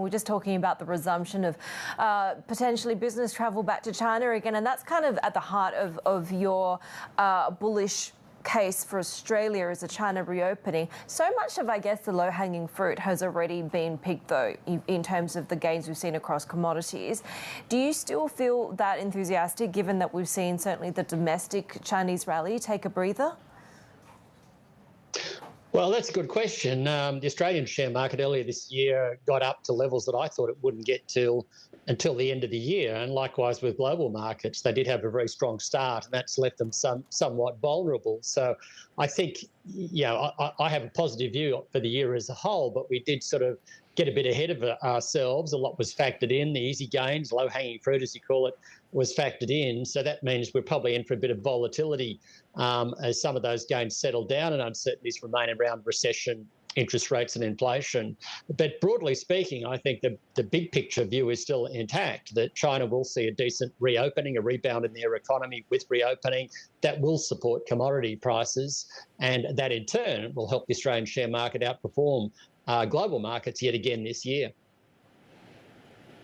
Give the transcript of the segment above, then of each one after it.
We're just talking about the resumption of potentially business travel back to China again, and that's kind of at the heart of your bullish case for Australia as a China reopening. So much of, I guess, the low-hanging fruit has already been picked, though, in terms of the gains we've seen across commodities. Do you still feel that enthusiastic, given that we've seen certainly the domestic Chinese rally take a breather? Well, that's a good question. The Australian share market earlier this year got up to levels that I thought it wouldn't get to until the end of the year. And likewise with global markets, they did have a very strong start, and that's left them somewhat vulnerable. So I think, I have a positive view for the year as a whole, but we did sort of get a bit ahead of ourselves. A lot was factored in. The easy gains, low-hanging fruit, as you call it, was factored in. So that means we're probably in for a bit of volatility as some of those gains settle down and uncertainties remain around recession, interest rates and inflation. But broadly speaking, I think the big picture view is still intact, that China will see a decent reopening, a rebound in their economy with reopening that will support commodity prices, and that in turn will help the Australian share market outperform global markets yet again this year.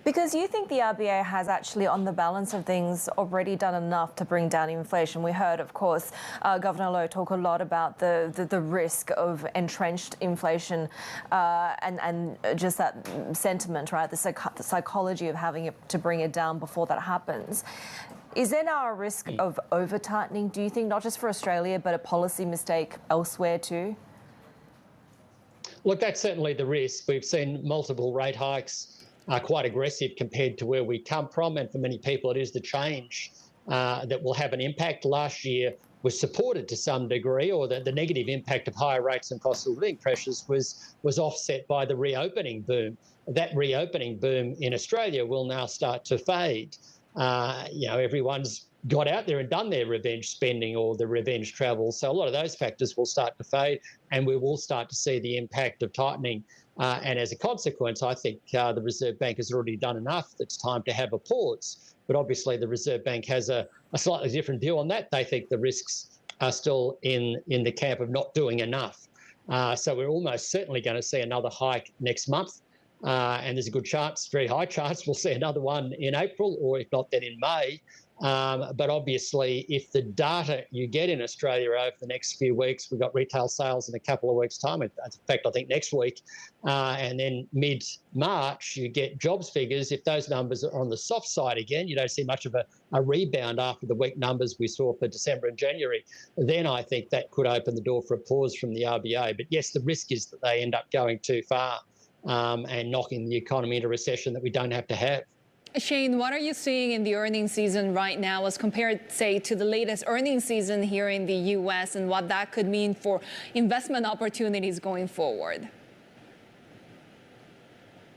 Because you think the RBA has actually, on the balance of things, already done enough to bring down inflation. We heard, of course, Governor Lowe talk a lot about the risk of entrenched inflation and just that sentiment, right? The psychology of having to bring it down before that happens. Is there now a risk of over-tightening, do you think, not just for Australia, but a policy mistake elsewhere too? Look, that's certainly the risk. We've seen multiple rate hikes, quite aggressive compared to where we come from, and for many people it is the change that will have an impact. Last year was supported to some degree, or the negative impact of higher rates and cost of living pressures was offset by the reopening boom. That reopening boom in Australia will now start to fade. Everyone's got out there and done their revenge spending or the revenge travel, so a lot of those factors will start to fade, and we will start to see the impact of tightening. And as a consequence, I think the Reserve Bank has already done enough. It's time to have a pause. But obviously the Reserve Bank has a slightly different view on that. They think the risks are still in the camp of not doing enough. So we're almost certainly going to see another hike next month. And there's a good chance, very high chance, we'll see another one in April, or if not, then in May. But obviously, if the data you get in Australia over the next few weeks, we've got retail sales in a couple of weeks' time, in fact, I think next week, and then mid-March, you get jobs figures. If those numbers are on the soft side again, you don't see much of a rebound after the weak numbers we saw for December and January, then I think that could open the door for a pause from the RBA. But yes, the risk is that they end up going too far and knocking the economy into recession that we don't have to have. Shane, what are you seeing in the earnings season right now as compared, say, to the latest earnings season here in the U.S. and what that could mean for investment opportunities going forward?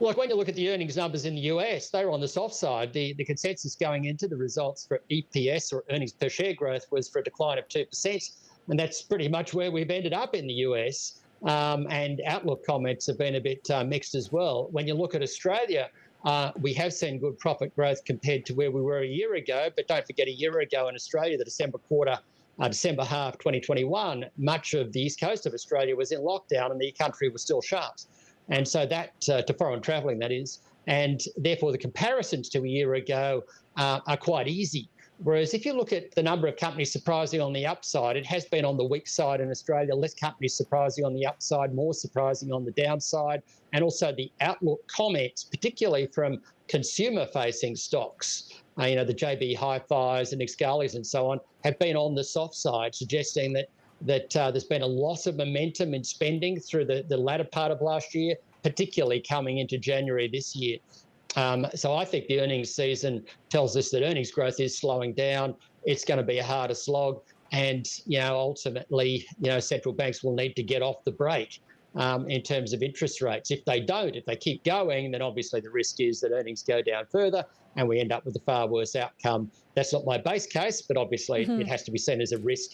Look, when you look at the earnings numbers in the US, they were on the soft side. The consensus going into the results for EPS, or earnings per share growth, was for a decline of 2%. And that's pretty much where we've ended up in the US. And outlook comments have been a bit mixed as well. When you look at Australia, we have seen good profit growth compared to where we were a year ago. But don't forget, a year ago in Australia, the December half 2021, much of the east coast of Australia was in lockdown and the country was still shut. And so that, to foreign travelling, that is, and therefore the comparisons to a year ago are quite easy. Whereas if you look at the number of companies surprising on the upside, it has been on the weak side in Australia, less companies surprising on the upside, more surprising on the downside. And also the outlook comments, particularly from consumer-facing stocks, the JB Hi-Fis and Excalis and so on, have been on the soft side, suggesting that there's been a loss of momentum in spending through the latter part of last year, particularly coming into January this year. So I think the earnings season tells us that earnings growth is slowing down. It's going to be a harder slog. And, ultimately, central banks will need to get off the brake in terms of interest rates. If they don't, if they keep going, then obviously the risk is that earnings go down further and we end up with a far worse outcome. That's not my base case, but obviously it has to be seen as a risk